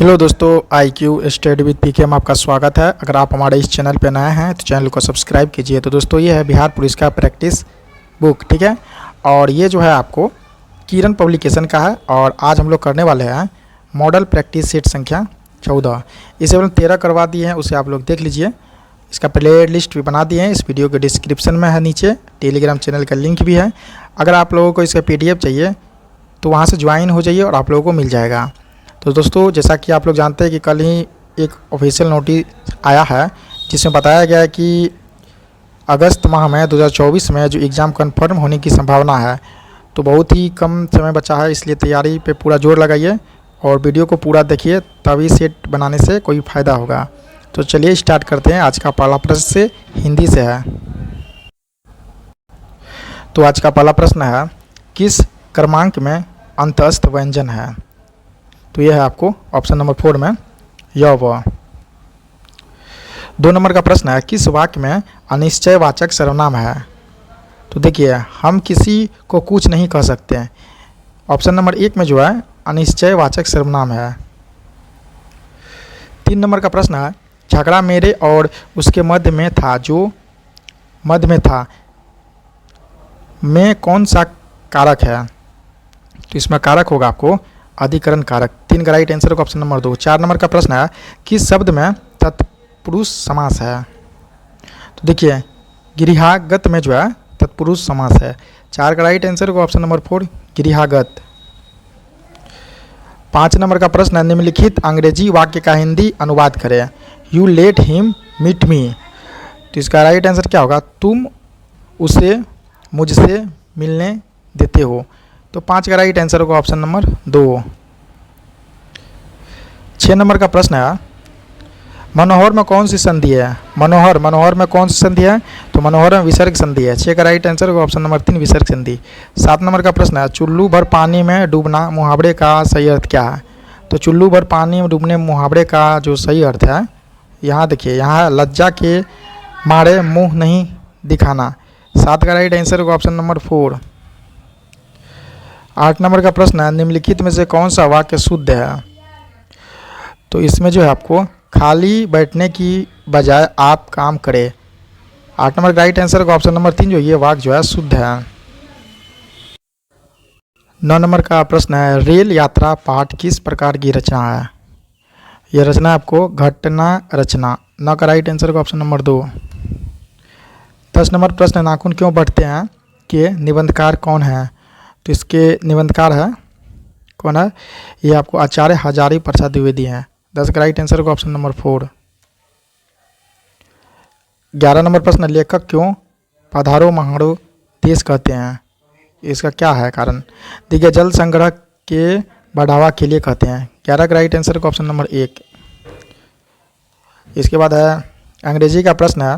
Hello दोस्तों, IQ study with पीके में आपका स्वागत है। अगर आप हमारे इस चैनल पर नए हैं तो चैनल को सब्सक्राइब कीजिए। तो दोस्तों, ये है बिहार पुलिस का प्रैक्टिस बुक, ठीक है। और ये जो है आपको किरण पब्लिकेशन का है। और आज हम लोग करने वाले हैं मॉडल प्रैक्टिस सेट संख्या 14। इसे हम लोग 13 करवा दिए हैं, उसे आप लोग देख लीजिए। इसका प्ले लिस्ट भी बना दिए हैं, इस वीडियो के डिस्क्रिप्शन में है, नीचे टेलीग्राम चैनल का लिंक भी है। अगर आप लोगों को इसका PDF चाहिए तो वहाँ से ज्वाइन हो जाइए और आप लोगों को मिल जाएगा। तो दोस्तों, जैसा कि आप लोग जानते हैं कि कल ही एक ऑफिशियल नोटिस आया है जिसमें बताया गया है कि अगस्त माह में 2024 में जो एग्ज़ाम कन्फर्म होने की संभावना है, तो बहुत ही कम समय बचा है। इसलिए तैयारी पे पूरा जोर लगाइए और वीडियो को पूरा देखिए, तभी सेट बनाने से कोई फ़ायदा होगा। तो चलिए स्टार्ट करते हैं। आज का पहला प्रश्न से हिंदी से है। तो आज का पहला प्रश्न है, किस क्रमांक में अंतस्थ व्यंजन है? तो यह है आपको ऑप्शन नंबर 4 में य व। 2 नंबर का प्रश्न है, किस वाक्य में अनिश्चयवाचक सर्वनाम है? तो देखिए, हम किसी को कुछ नहीं कह सकते हैं। ऑप्शन नंबर 1 में जो है अनिश्चयवाचक सर्वनाम है। 3 नंबर का प्रश्न है, झगड़ा मेरे और उसके मध्य में था, जो मध्य में था में कौन सा कारक है? तो इसमें कारक होगा आपको अधिकरण कारक। 3 का राइट आंसर होगा ऑप्शन नंबर 2। 4 नंबर का प्रश्न है, किस शब्द में तत्पुरुष समास है? तो देखिए, गृहागत में जो है तत्पुरुष समास है। 4 का राइट आंसर होगा ऑप्शन नंबर 4, गृहागत। 5 नंबर का प्रश्न है, निम्नलिखित अंग्रेजी वाक्य का हिंदी अनुवाद करें। You let him meet me. तो इसका राइट आंसर क्या होगा? तुम उसे मुझसे मिलने देते हो। तो 5 का राइट आंसर होगा ऑप्शन नंबर 2। 6 नंबर का प्रश्न है, मनोहर में कौन सी संधि है? मनोहर में कौन सी संधि है? तो मनोहर में विसर्ग संधि है। 6 का राइट आंसर होगा ऑप्शन नंबर 3, विसर्ग संधि। 7 नंबर का प्रश्न है, चुल्लू भर पानी में डूबना मुहावरे का सही अर्थ क्या है? तो चुल्लू भर पानी में डूबने मुहावरे का जो सही अर्थ है, यहाँ देखिए, यहाँ लज्जा के मारे मुँह नहीं दिखाना। 7 का राइट आंसर होगा ऑप्शन नंबर 4। 8 नंबर का प्रश्न है, निम्नलिखित में से कौन सा वाक्य शुद्ध है? तो इसमें जो है आपको खाली बैठने की बजाय आप काम करें। 8 नंबर का राइट आंसर होगा ऑप्शन नंबर 3, जो ये वाक्य जो है शुद्ध है। 9 नंबर का प्रश्न है, रेल यात्रा पाठ किस प्रकार की रचना है? यह रचना आपको घटना रचना। 9 का राइट आंसर होगा ऑप्शन नंबर 2। 10 नंबर प्रश्न, नाखून क्यों बढ़ते हैं के निबंधकार कौन है? तो इसके निबंधकार है कौन है? ये आपको आचार्य हजारी प्रसाद द्विवेदी हैं। 10 का राइट आंसर होगा ऑप्शन नंबर 4। 11 नंबर प्रश्न, लेखक क्यों पधारो महारो देश कहते हैं? इसका क्या है कारण? देखिए, जल संग्रह के बढ़ावा के लिए कहते हैं। 11 का राइट आंसर होगा ऑप्शन नंबर 1। इसके बाद है अंग्रेजी का प्रश्न है,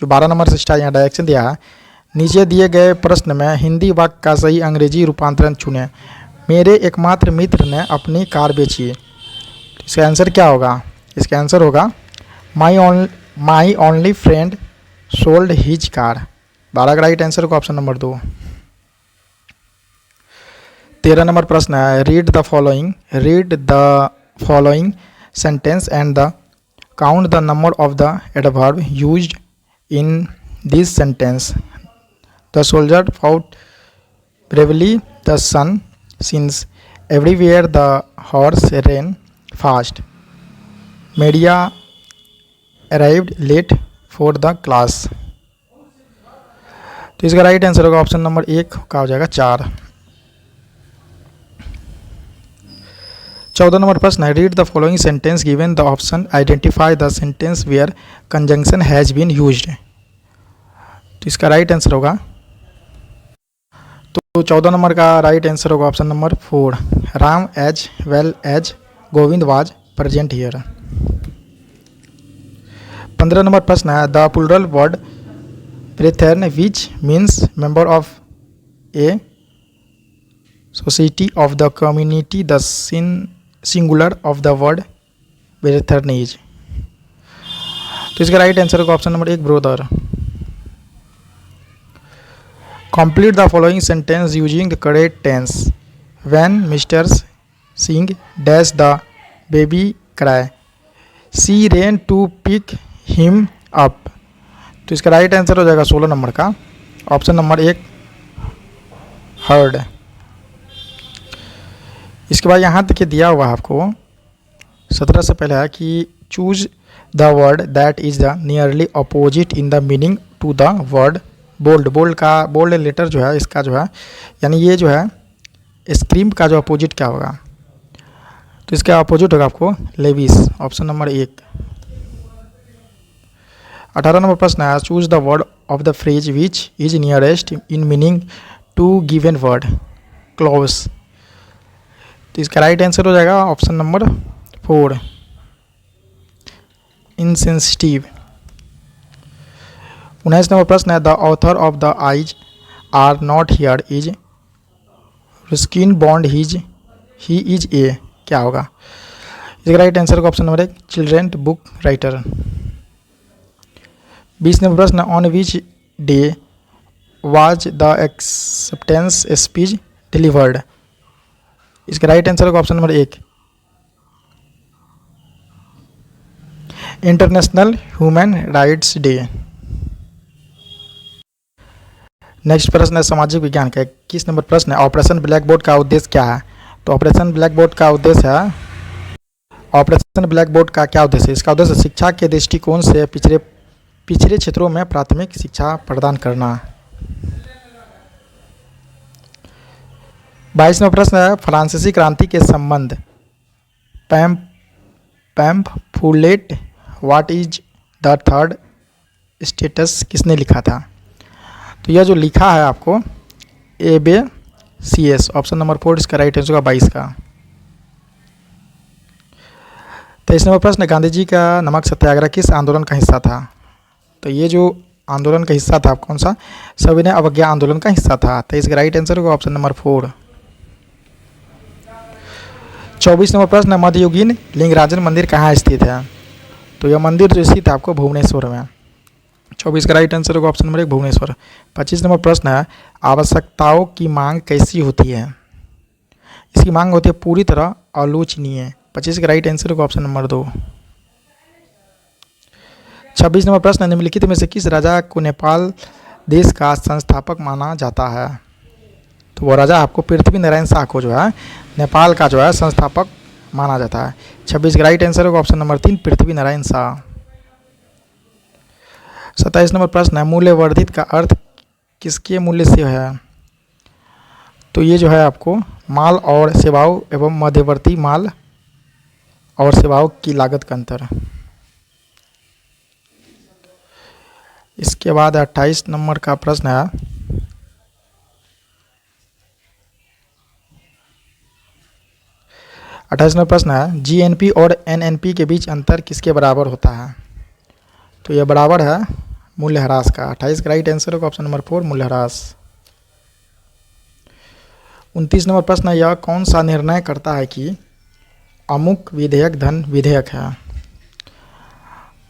जो 12 नंबर से स्टार्ट यहाँ डायरेक्शन दिया है। नीचे दिए गए प्रश्न में हिंदी वाक्य का सही अंग्रेजी रूपांतरण चुनें। मेरे एकमात्र मित्र ने अपनी कार बेची। इसका आंसर क्या होगा? इसका आंसर होगा my only friend sold his car. 12 का राइट आंसर होगा ऑप्शन नंबर 2। 13 नंबर प्रश्न है, read the following sentence and the count the number of the adverb used in this sentence. The soldier fought bravely, the sun shines everywhere, the horse ran fast, media arrived late for the class। तो इसका right answer होगा option number 1 का हो जाएगा 4। 14 number प्रश्न है, read the following sentence given the option identify the sentence where conjunction has been used. तो इसका राइट आंसर होगा, तो 14 नंबर का राइट आंसर होगा option number 4, Ram as well as Govind was present here. 15 number प्रश्न है, the plural word brethren which means member of a society of the community, the singular of the word brethren is. तो इसका right answer होगा option number 1, brother. Complete the following sentence using the correct tense. When Mr. Singh dash the baby cry, she ran to pick him up. तो इसका right answer हो जाएगा 16 number का option number 1 heard. इसके बाद यहाँ तक दिया हुआ है आपको 17 से पहले है कि choose the word that is the nearly opposite in the meaning to the word bold. Bold letter जो है इसका जो है यानी ये जो है स्क्रीम का जो अपोजिट क्या होगा, तो इसका अपोजिट होगा आपको लेविस, ऑप्शन नंबर 1। 18 नंबर प्रश्न है choose the word of the phrase which is nearest in meaning to given word close. तो इसका राइट आंसर हो जाएगा ऑप्शन नंबर 4 इनसेंसिटिव। 19 नंबर प्रश्न है the author of the eyes are not here is Ruskin Bond he is a, क्या होगा? इसका right answer का option number 1 children book writer. 20 number प्रश्न on which day was the acceptance speech delivered. इसका right answer का option number 1 international human rights day. Next प्रश्न है सामाजिक विज्ञान का 21 नंबर प्रश्न है ऑपरेशन ब्लैक बोर्ड का उद्देश्य क्या है। तो ऑपरेशन ब्लैक बोर्ड का उद्देश्य है, ऑपरेशन ब्लैक बोर्ड का क्या उद्देश्य है? इसका उद्देश्य शिक्षा के दृष्टिकोण से पिछड़े क्षेत्रों में प्राथमिक शिक्षा प्रदान करना। 22 नंबर प्रश्न है फ्रांसीसी क्रांति के संबंध pamphlet what is the third status किसने लिखा था? तो यह जो लिखा है आपको एबे CS, ऑप्शन नंबर 4 इसका राइट आंसर होगा 22 का। 23 नंबर प्रश्न गांधी जी का नमक सत्याग्रह किस आंदोलन का हिस्सा था? तो ये जो आंदोलन का हिस्सा था कौन सा? सविनय अवज्ञा आंदोलन का हिस्सा था। तो इसका राइट आंसर होगा ऑप्शन नंबर 4। 24 नंबर प्रश्न मध्ययुगीन लिंगराजन मंदिर कहाँ स्थित है? तो यह मंदिर जो स्थित है आपको भुवनेश्वर में। 24 का राइट आंसर होगा ऑप्शन नंबर 1 भुवनेश्वर। 25 नंबर प्रश्न है आवश्यकताओं की मांग कैसी होती है? इसकी मांग होती है पूरी तरह आलोचनीय। 25 का राइट आंसर होगा ऑप्शन नंबर 2। 26 नंबर प्रश्न निम्नलिखित में से किस राजा को नेपाल देश का संस्थापक माना जाता है? तो वो राजा आपको पृथ्वी नारायण शाह को जो है नेपाल का जो है संस्थापक माना जाता है। 26 का राइट आंसर होगा option number 3 Prithvi Narayan Shah. 27 number प्रश्न है मूल्य वर्धित का अर्थ किसके मूल्य से है? तो ये जो है आपको माल और सेवाओं एवं मध्यवर्ती माल और सेवाओं की लागत का अंतर। इसके बाद 28 नंबर का प्रश्न है 28 नंबर प्रश्न है GNP और NNP के बीच अंतर किसके बराबर होता है? तो यह बराबर है मूल्यह्रास का। 28 का राइट आंसर होगा ऑप्शन नंबर 4 मूल्यह्रास। 29 नंबर प्रश्न यह कौन सा निर्णय करता है कि अमुक विधेयक धन विधेयक है?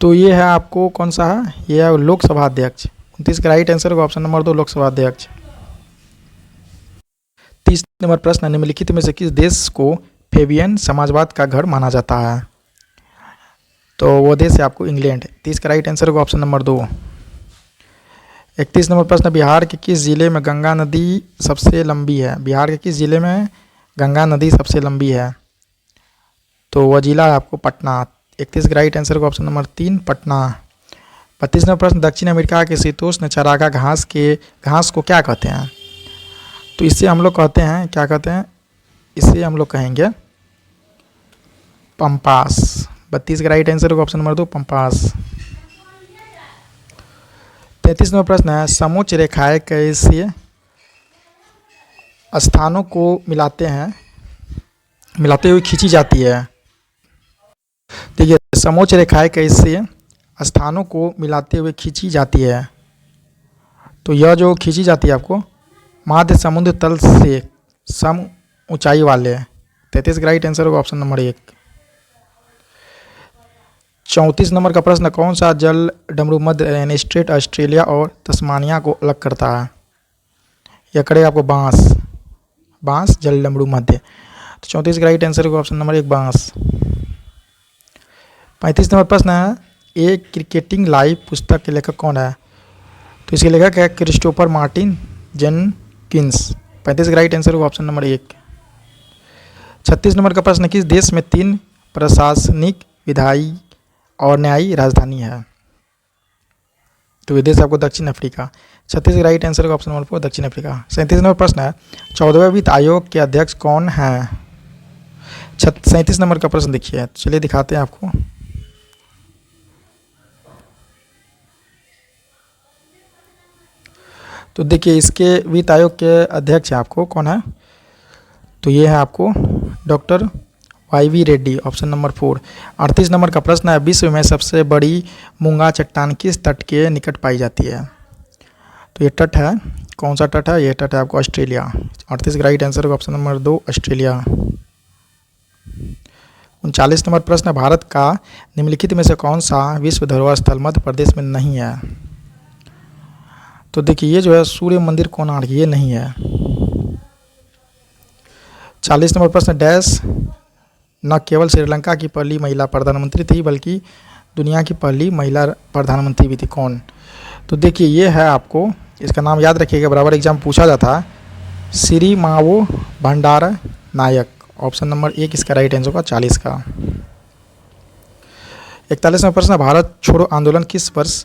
तो ये है आपको कौन सा है? ये है लोकसभा अध्यक्ष। 29 का राइट आंसर होगा ऑप्शन नंबर 2 लोकसभा अध्यक्ष। 30 नंबर प्रश्न निम्नलिखित में से किस देश को फेबियन समाजवाद का घर माना जाता है? तो वो देश है आपको इंग्लैंड। 30 का राइट आंसर होगा ऑप्शन नंबर 2। 31 नंबर प्रश्न बिहार के किस जिले में गंगा नदी सबसे लंबी है? बिहार के किस जिले में गंगा नदी सबसे लंबी है? तो वह जिला है आपको पटना। 31 का राइट आंसर होगा ऑप्शन नंबर 3 पटना। 32 नंबर प्रश्न दक्षिण अमेरिका के शीतोष्ण चारागाह घास को क्या कहते हैं? तो इससे हम लोग कहते हैं क्या कहते हैं? इसे हम लोग कहेंगे पंपास। 32 का राइट आंसर होगा ऑप्शन नंबर 2 पंपास। 33 नंबर प्रश्न है समोच्च रेखाएं कैसे स्थानों को मिलाते हुए खींची जाती है? देखिए समोच्च रेखाएं कैसे स्थानों को मिलाते हुए खींची जाती है? तो यह जो खींची जाती है आपको माध्य समुद्र तल से सम ऊंचाई वाले। 33 का राइट आंसर होगा ऑप्शन नंबर 1। 34 नंबर का प्रश्न कौन सा जल डमरू मध्य यानी स्ट्रेट ऑस्ट्रेलिया और तस्मानिया को अलग करता है? यह करे आपको बांस जल डमरू मध्य। तो 34 का राइट आंसर होगा ऑप्शन नंबर 1 बांस। 35 नंबर प्रश्न है, एक क्रिकेटिंग लाइव पुस्तक के लेखक कौन है? तो इसके लेखक है क्रिस्टोफर मार्टिन जेनकिंस। 35 का राइट आंसर होगा ऑप्शन नंबर 1। 36 नंबर का प्रश्न, किस देश में 3 प्रशासनिक, विधायी और न्यायिक राजधानी है? तो ये देश आपको दक्षिण अफ्रीका। 36 का राइट आंसर होगा ऑप्शन नंबर 4 दक्षिण अफ्रीका। 37 नंबर प्रश्न है, 14वें वित्त आयोग के अध्यक्ष कौन है? 37 नंबर का प्रश्न देखिए, चलिए दिखाते हैं आपको। तो देखिए इसके वित्त आयोग के अध्यक्ष आपको कौन है? तो ये है आपको doctor वाई.वी. Reddy, option number 4। 38 number का प्रश्न है, विश्व में सबसे बड़ी मूंगा चट्टान किस तट के निकट पाई जाती है? तो ये तट है, कौन सा तट है? ये तट है आपको ऑस्ट्रेलिया। 38 का राइट आंसर होगा ऑप्शन नंबर 2 ऑस्ट्रेलिया। 39 नंबर प्रश्न, भारत का निम्नलिखित में से कौन सा विश्व धरोहर स्थल मध्य प्रदेश में नहीं है? तो देखिए ये जो है सूर्य मंदिर कोणार्क, ये नहीं है। 40 नंबर प्रश्न, डैश न केवल श्रीलंका की पहली महिला प्रधानमंत्री थी बल्कि दुनिया की पहली महिला प्रधानमंत्री भी थी, कौन? तो देखिए ये है, आपको इसका नाम याद रखिएगा, बराबर एग्जाम पूछा जाता है, श्री मावो भंडार नायक, ऑप्शन नंबर 1 इसका राइट आंसर होगा 40 का। 41 नंबर प्रश्न, भारत छोड़ो आंदोलन किस वर्ष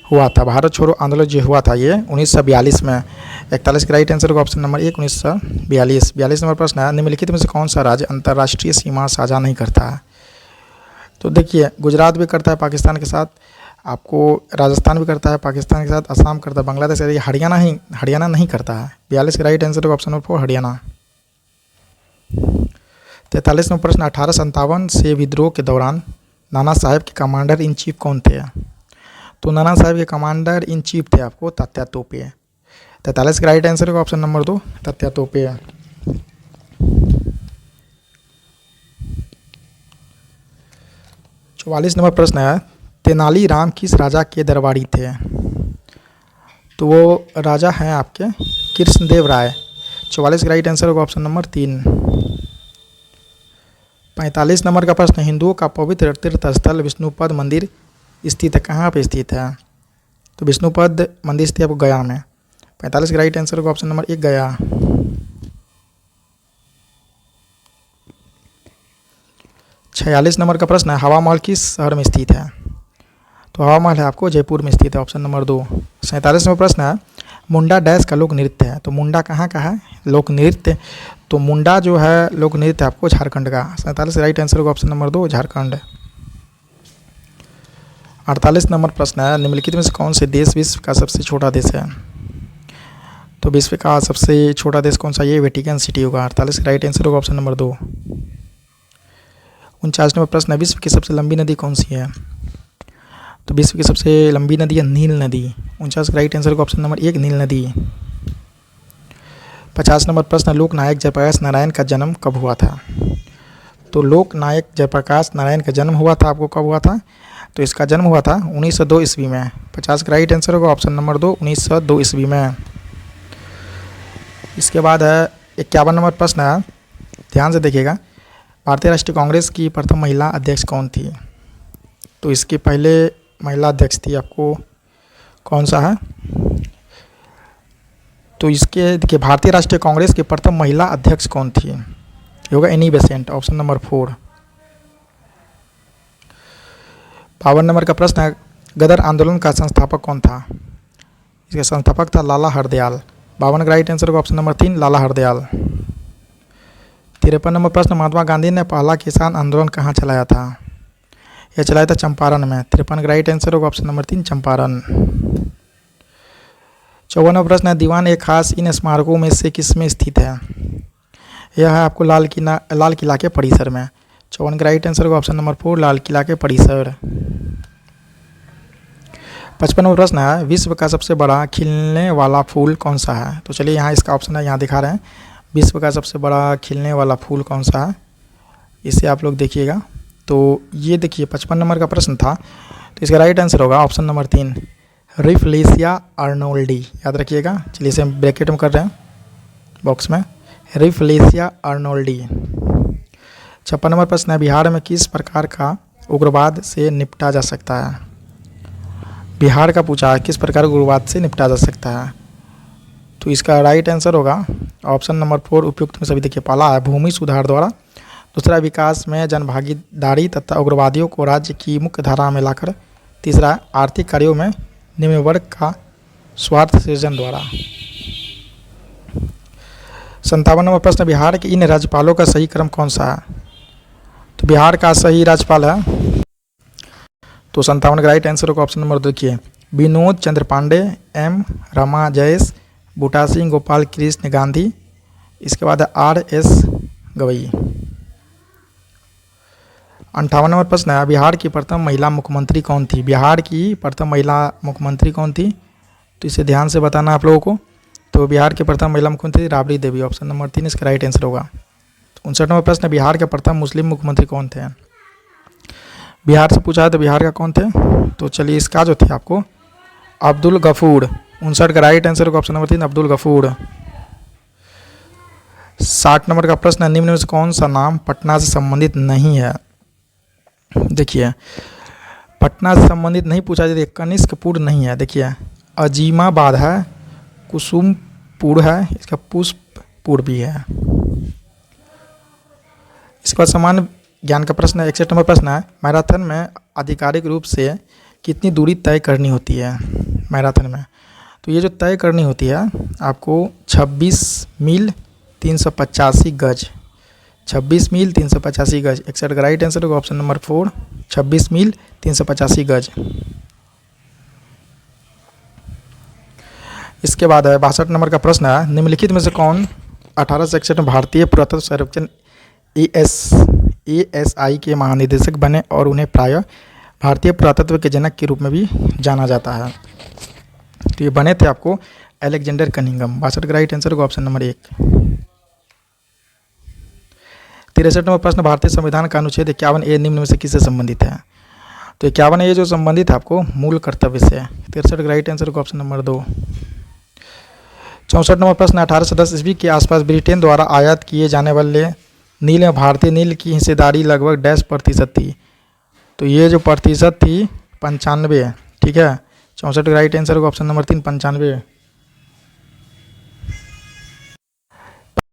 हुआ था? भारत छोड़ो आंदोलन जो हुआ था ये 1942 में। 41 का राइट आंसर होगा ऑप्शन नंबर 1 1942। 42 नंबर प्रश्न है, निम्नलिखित में से कौन सा राज्य अंतर्राष्ट्रीय सीमा साझा नहीं करता है? तो देखिए गुजरात भी करता है पाकिस्तान के साथ, आपको राजस्थान भी करता है पाकिस्तान के साथ, असम करता है, बांग्लादेश, हरियाणा नहीं करता है। 42 का राइट आंसर होगा ऑप्शन नंबर 4 हरियाणा। 43 नंबर प्रश्न, 1857 से विद्रोह के दौरान नाना साहेब के कमांडर इन चीफ कौन थे? तो नाना साहब के कमांडर इन चीफ थे आपको तात्या तोपे। 43 का राइट आंसर होगा ऑप्शन नंबर 2 तात्या तोपे। 44 नंबर प्रश्न है, तेनालीराम किस राजा के दरबारी थे? तो वो राजा हैं आपके कृष्णदेव राय। 44 का राइट आंसर होगा ऑप्शन नंबर 3। 45 नंबर का प्रश्न, हिंदुओं का पवित्र तीर्थ स्थल विष्णुपद मंदिर स्थित है, कहाँ पे स्थित है? तो विष्णुपद मंदिर स्थित है आपको गया में। 45 का राइट आंसर होगा ऑप्शन नंबर 1 गया। 46 नंबर का प्रश्न है, हवा महल किस शहर में स्थित है? तो हवा महल है आपको जयपुर में स्थित है, ऑप्शन नंबर 2। 47 नंबर प्रश्न है, मुंडा डैश का लोक नृत्य है? तो मुंडा कहाँ का है लोक नृत्य? तो मुंडा जो है लोक नृत्य आपको झारखंड का। 47 राइट आंसर होगा ऑप्शन नंबर 2 झारखंड। 48 नंबर प्रश्न है, निम्नलिखित में से कौन से देश विश्व का सबसे छोटा देश है? तो विश्व का सबसे छोटा देश कौन सा? ये वेटिकन सिटी होगा। 48 का राइट आंसर होगा ऑप्शन नंबर 2। 49 नंबर प्रश्न है, विश्व की सबसे लंबी नदी कौन सी है? तो विश्व की सबसे लंबी नदी है नील नदी। 49 का राइट आंसर होगा ऑप्शन नंबर 1 नील नदी। 50 नंबर प्रश्न, लोकनायक जयप्रकाश नारायण का जन्म कब हुआ था? तो लोकनायक जयप्रकाश नारायण का जन्म हुआ था आपको कब हुआ था? तो इसका जन्म हुआ था 1902 ईस्वी में। 50 का राइट आंसर होगा ऑप्शन नंबर 2 1902 ईस्वी में। इसके बाद है 51 नंबर प्रश्न है, ध्यान से देखिएगा, भारतीय राष्ट्रीय कांग्रेस की प्रथम महिला अध्यक्ष कौन थी? तो इसके पहले महिला अध्यक्ष थी आपको कौन सा है? तो इसके देखिए भारतीय राष्ट्रीय कांग्रेस की प्रथम महिला अध्यक्ष कौन थी? ये होगा Annie Besant, option number 4। 52 number का प्रश्न है, गदर आंदोलन का संस्थापक कौन था? इसका संस्थापक था लाला हरदयाल। 52 का राइट आंसर होगा ऑप्शन नंबर 3 लाला हरदयाल। 53 नंबर प्रश्न, महात्मा गांधी ने पहला किसान आंदोलन कहाँ चलाया था? यह चलाया था चंपारण में। 53 का राइट आंसर होगा ऑप्शन नंबर 3 चंपारण। 54 नंबर प्रश्न है, दीवान एक खास इन स्मारकों में से किस में स्थित है? यह है आपको लाल किला के परिसर में। 54 का राइट आंसर होगा ऑप्शन नंबर 4 लाल किला के परिसर। 55 नंबर प्रश्न है, विश्व का सबसे बड़ा खिलने वाला फूल कौन सा है? तो चलिए यहाँ इसका ऑप्शन है, यहाँ दिखा रहे हैं, विश्व का सबसे बड़ा खिलने वाला फूल कौन सा है, इसे आप लोग देखिएगा। तो ये देखिए 55 नंबर का प्रश्न था, तो इसका राइट आंसर होगा ऑप्शन नंबर 3 रिफ्लेशिया आर्नोल्डी। याद रखिएगा, चलिए इसे हम ब्रैकेट में कर रहे हैं बॉक्स में, रिफ्लेशिया आर्नोल्डी। 56 नंबर प्रश्न है, बिहार में किस प्रकार का उग्रवाद से निपटा जा सकता है? बिहार का पूछा है, किस प्रकार उग्रवाद से निपटा जा सकता है? तो इसका राइट आंसर होगा ऑप्शन नंबर 4 उपयुक्त में सभी। देखिए, पहला है भूमि सुधार द्वारा, दूसरा विकास में जनभागीदारी तथा उग्रवादियों को राज्य की मुख्य धारा में लाकर, तीसरा आर्थिक कार्यों में निम्न वर्ग का स्वार्थ सृजन द्वारा। 57 नंबर प्रश्न, बिहार के इन राज्यपालों का सही क्रम कौन सा है? तो बिहार का सही राज्यपाल है, तो 57 का राइट आंसर होगा ऑप्शन नंबर 2। देखिए, विनोद चंद्र पांडे, एम रमा जयेश, बूटा सिंह, गोपाल कृष्ण गांधी, इसके बाद RS गवई। 58 नंबर प्रश्न है, बिहार की प्रथम महिला मुख्यमंत्री कौन थी? बिहार की प्रथम महिला मुख्यमंत्री कौन थी? तो इसे ध्यान से बताना आप लोगों को। तो बिहार की प्रथम महिला मुख्यमंत्री राबड़ी देवी, ऑप्शन नंबर 3 इसका राइट आंसर होगा। 59 नंबर प्रश्न, बिहार के प्रथम मुस्लिम मुख्यमंत्री कौन थे? बिहार से पूछा है तो बिहार का कौन थे? तो चलिए, इसका जो थे आपको अब्दुल गफूर। 59 का राइट आंसर होगा option number 3 Abdul Gafoor. 60 number का प्रश्न, निम्न में से कौन सा नाम पटना से संबंधित नहीं है? देखिए, पटना से संबंधित नहीं पूछा जाए, कनिष्कपुर नहीं है, देखिए अजीमाबाद है, कुसुमपुर है, इसका पुष्पपुर भी है। इसके बाद सामान्य ज्ञान का प्रश्न है, 61 नंबर प्रश्न है, मैराथन में आधिकारिक रूप से कितनी दूरी तय करनी होती है मैराथन में? तो ये जो तय करनी होती है आपको 26 मील 385 गज, 26 मील 385 गज। 61 का राइट आंसर होगा ऑप्शन नंबर 4 26 मील 385 गज। इसके बाद है 62 नंबर का प्रश्न है, निम्नलिखित में से कौन 1861 में भारतीय पुरातत्व सर्वेक्षण ASI के महानिदेशक बने और उन्हें प्रायः भारतीय पुरातत्व के जनक के रूप में भी जाना जाता है? तो ये बने थे आपको अलेक्जेंडर कनिंघम। 62 का राइट आंसर होगा ऑप्शन नंबर 1। 63 नंबर प्रश्न, भारतीय संविधान का अनुच्छेद 51A निम्न में से किससे संबंधित है? तो 51A जो संबंधित है आपको मूल कर्तव्य से। 63 का राइट आंसर होगा ऑप्शन नंबर 2। 64 नंबर प्रश्न, 1810 ईस्वी के आसपास ब्रिटेन द्वारा आयात किए जाने वाले नील में भारतीय नील की हिस्सेदारी लगभग डैश प्रतिशत थी? तो ये जो प्रतिशत थी 95, ठीक है। 64 का राइट आंसर होगा ऑप्शन नंबर 3 95।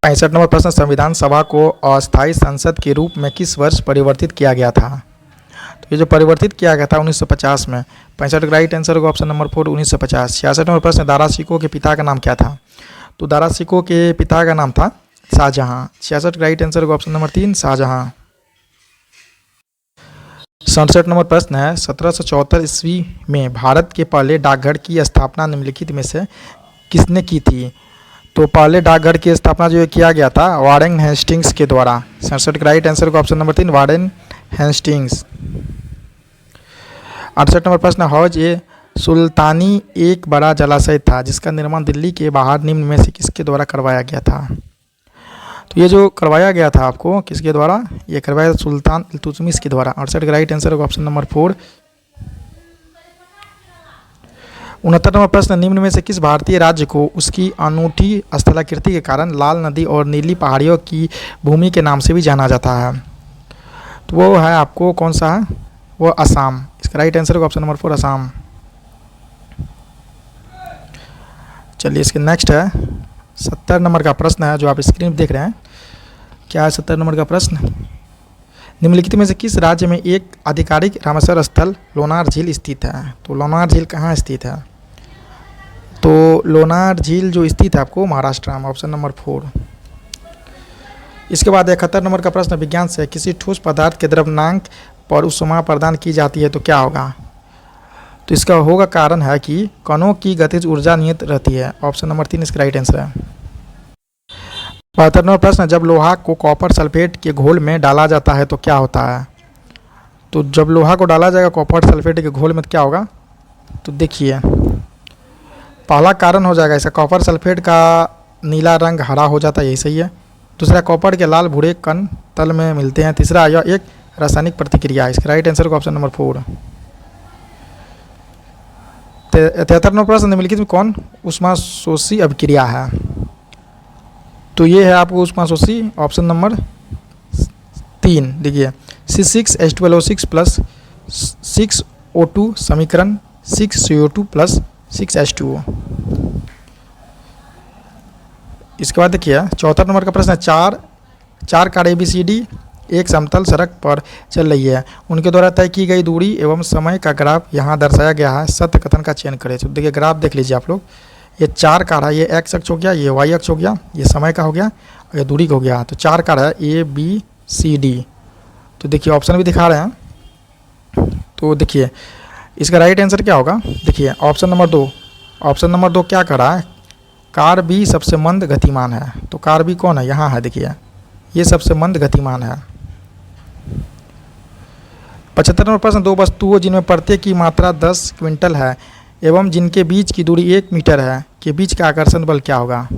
65 नंबर प्रश्न, संविधान सभा को अस्थायी संसद के रूप में किस वर्ष परिवर्तित किया गया था? तो ये जो परिवर्तित किया गया था 1950 में। 65 का राइट आंसर होगा ऑप्शन नंबर 4 1950। 66 नंबर प्रश्न, दारा शिकोह के पिता का नाम क्या था? तो दारा शिकोह के पिता का नाम था शाहजहां। 66 का राइट आंसर होगा ऑप्शन नंबर 3 शाहजहां। 67 नंबर प्रश्न है, 1774 ईस्वी में भारत के पहले डाकघर की स्थापना निम्नलिखित में से किसने की थी? तो पहले डाकघर की स्थापना जो किया गया था वारेन हेस्टिंग्स के द्वारा। 67 का राइट आंसर होगा option number 3 Warren Hastings. 68 number प्रश्न, हौज ए सुल्तानी एक बड़ा जलाशय था जिसका निर्माण दिल्ली के बाहर निम्न में से किसके द्वारा करवाया गया था? तो ये जो करवाया गया था आपको किसके द्वारा? ये करवाया सुल्तान इल्तुतमिश के द्वारा। 68 का राइट आंसर होगा ऑप्शन नंबर 4। 69 नंबर प्रश्न, निम्न में से किस भारतीय राज्य को उसकी अनूठी स्थलाकृति के कारण लाल नदी और नीली पहाड़ियों की भूमि के नाम से भी जाना जाता है? तो वो है आपको कौन सा है? वो असम। इसका राइट आंसर होगा ऑप्शन नंबर 4 असम। चलिए, इसके नेक्स्ट है 70 नंबर का प्रश्न है जो आप स्क्रीन पर देख रहे हैं। क्या है 70 नंबर का प्रश्न? निम्नलिखित में से किस राज्य में एक आधिकारिक रामेश्वर स्थल लोनार झील स्थित है? तो लोनार झील कहाँ स्थित है? तो लोनार झील जो स्थित है आपको महाराष्ट्र में, ऑप्शन नंबर 4। इसके बाद 71 नंबर का प्रश्न, विज्ञान से किसी ठोस पदार्थ के द्रव्यमानांक पर ऊष्मा प्रदान की जाती है तो क्या होगा? तो इसका होगा कारण है कि कणों की गतिज ऊर्जा नियत रहती है, ऑप्शन नंबर 3 इसका राइट आंसर है। 72 नंबर प्रश्न, जब लोहा को कॉपर सल्फेट के घोल में डाला जाता है तो क्या होता है? तो जब लोहा को डाला जाएगा कॉपर सल्फेट के घोल में तो क्या होगा? तो देखिए, पहला कारण हो जाएगा इसका कॉपर सल्फेट का नीला रंग हरा हो जाता है, यही सही है। दूसरा, कॉपर के लाल भूरे कण तल में मिलते हैं। तीसरा, यह एक रासायनिक प्रतिक्रिया है। इसका राइट आंसर होगा ऑप्शन नंबर 4। 73 नंबर प्रश्न, निम्नलिखित में कौन ऊष्माशोषी अभिक्रिया है? तो ये है आपको ऊष्माशोषी, ऑप्शन नंबर 3 3 देखिए C6H12O6 प्लस 6O2 समीकरण 6CO2 प्लस 6H2O। इसके बाद देखिए 74 नंबर का प्रश्न है, चार कार ABCD एक समतल सड़क पर चल रही है, उनके द्वारा तय की गई दूरी एवं समय का ग्राफ यहाँ दर्शाया गया है, सत्य कथन का चयन करें। तो देखिए ग्राफ देख लीजिए आप लोग, ये 4 कार है, ये x अक्ष हो गया, ये y अक्ष हो गया, ये समय का हो गया और ये दूरी का हो गया। तो 4 कार है ABCD। तो देखिए ऑप्शन भी दिखा रहे हैं। तो देखिए इसका राइट आंसर क्या होगा, देखिए ऑप्शन नंबर 2 क्या कर रहा है, कार बी सबसे मंद गतिमान है। तो कार बी कौन है, यहाँ है, देखिए ये सबसे मंद गतिमान है। 75 नंबर प्रश्न, 2 वस्तुओं जिनमें प्रत्येक की मात्रा 10 क्विंटल है एवं जिनके बीच की दूरी 1 मीटर है के बीच का आकर्षण बल क्या होगा।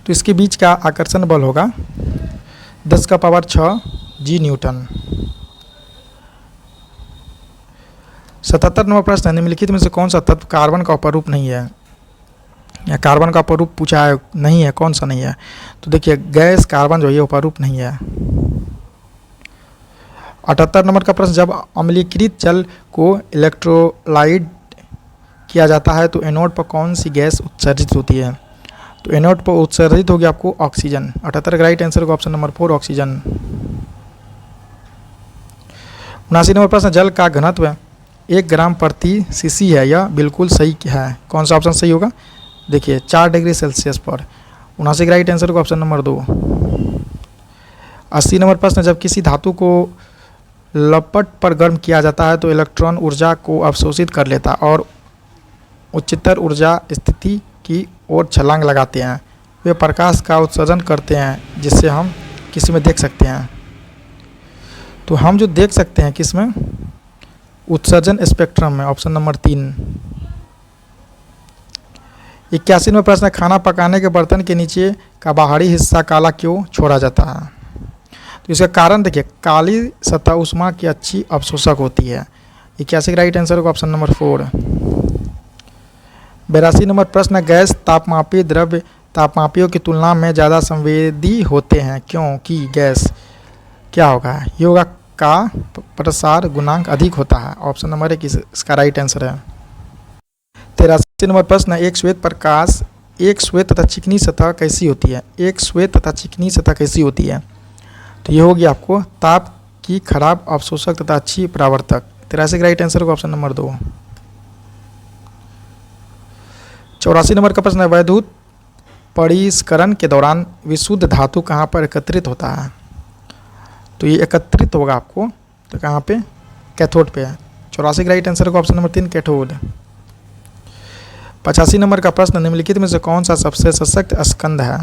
तो इसके बीच का आकर्षण बल होगा 10 का पावर 6 जी न्यूटन। 77 नंबर प्रश्न, निम्नलिखित में से कौन सा तत्व कार्बन का उपरूप नहीं है, या कार्बन का उपरूप पूछा है, नहीं है, कौन सा नहीं है। तो देखिए गैस कार्बन जो है उपरूप नहीं है। 78 नंबर का प्रश्न, जब अम्लीकृत जल को इलेक्ट्रोलाइट किया जाता है तो एनोड पर कौन सी गैस उत्सर्जित होती है। तो एनोड पर उत्सर्जित होगी आपको ऑक्सीजन। 78 का राइट आंसर होगा ऑप्शन नंबर 4 ऑक्सीजन। 79 नंबर प्रश्न, जल का घनत्व 1 ग्राम प्रति सीसी है, यह बिल्कुल सही है, कौन सा ऑप्शन सही होगा। देखिए 4 डिग्री सेल्सियस पर। 79 का राइट आंसर होगा ऑप्शन नंबर 2। 80 नंबर प्रश्न, जब किसी धातु को लपट पर गर्म किया जाता है तो इलेक्ट्रॉन ऊर्जा को अवशोषित कर लेता और उच्चतर ऊर्जा स्थिति की ओर छलांग लगाते हैं, वे प्रकाश का उत्सर्जन करते हैं जिससे हम किसी में देख सकते हैं। तो हम जो देख सकते हैं किस में, उत्सर्जन स्पेक्ट्रम में, ऑप्शन नंबर 3। 81 में प्रश्न, खाना पकाने के बर्तन के नीचे का बाहरी हिस्सा काला क्यों छोड़ा जाता है। तो इसका कारण देखिए, काली सतह ऊष्मा की अच्छी अवशोषक होती है। 81 का राइट आंसर होगा ऑप्शन नंबर 4। 82 नंबर प्रश्न, गैस तापमापी द्रव्य तापमापियों की तुलना में ज़्यादा संवेदी होते हैं क्योंकि गैस क्या होगा, ये होगा का प्रसार गुणांक अधिक होता है, ऑप्शन नंबर 1 इसका राइट आंसर है। 83 नंबर प्रश्न, एक श्वेत तथा चिकनी सतह कैसी होती है। एक श्वेत तथा चिकनी सतह कैसी होती है, तो ये होगी आपको ताप की खराब अवशोषक तथा अच्छी परावर्तक। 83 का राइट आंसर होगा ऑप्शन नंबर 2। 84 नंबर का प्रश्न है, वैद्युत परिष्करण के दौरान विशुद्ध धातु कहाँ पर एकत्रित होता है। तो ये एकत्रित होगा आपको तो कहाँ पे, कैथोड पे है। 84 का राइट आंसर होगा ऑप्शन नंबर 3 कैथोड। 85 नंबर का प्रश्न, निम्नलिखित में से कौन सा सबसे सशक्त स्कंध है।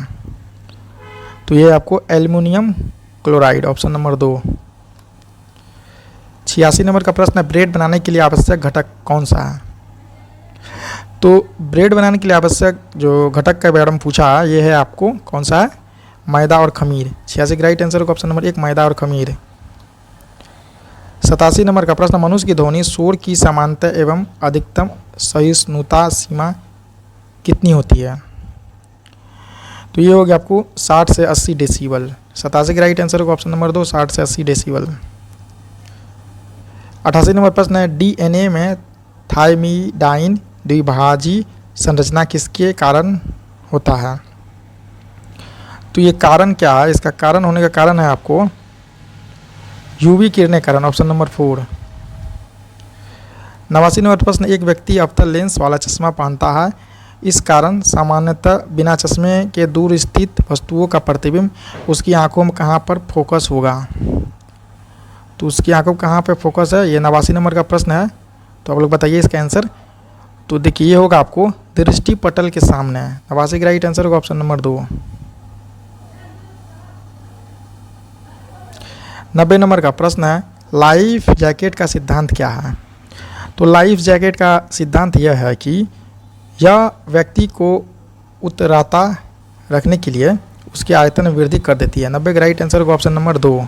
तो ये आपको aluminium chloride, option number 2। 86 number का प्रश्न, ब्रेड बनाने के लिए आवश्यक घटक कौन सा है। तो ब्रेड बनाने के लिए आवश्यक जो घटक का बारे में पूछा है, ये है आपको कौन सा है, मैदा और खमीर। 86 का राइट आंसर होगा ऑप्शन नंबर 1 मैदा और खमीर। 87 नंबर का प्रश्न, मनुष्य की ध्वनि शोर की सामान्यता एवं अधिकतम सहिष्णुता सीमा कितनी होती है। तो ये हो गया आपको 60 से 80 डेसीबल। 87 का राइट आंसर होगा ऑप्शन नंबर 2 60 से 80 डेसीबल। 88 नंबर प्रश्न है, डीएनए में थायमिडाइन द्विभाजी संरचना किसके कारण होता है। तो ये कारण क्या है, इसका कारण होने का कारण है आपको यूवी किरणें कारण, ऑप्शन नंबर 4। 89 नंबर प्रश्न, एक व्यक्ति अवतल लेंस वाला चश्मा पहनता है, इस कारण सामान्यतः बिना चश्मे के दूर स्थित वस्तुओं का प्रतिबिंब उसकी आंखों में कहाँ पर फोकस होगा। तो उसकी आंखों में कहाँ पर फोकस है, ये 89 नंबर का प्रश्न है। तो आप लोग बताइए इसका आंसर। तो देखिए ये होगा आपको दृष्टि पटल के सामने है। 89 का राइट आंसर होगा ऑप्शन नंबर 2। 90 नंबर का प्रश्न है, लाइफ जैकेट का सिद्धांत क्या है। तो लाइफ जैकेट का सिद्धांत यह है कि यह व्यक्ति को उतराता रखने के लिए उसके आयतन में वृद्धि कर देती है। 90 का राइट आंसर होगा ऑप्शन नंबर 2।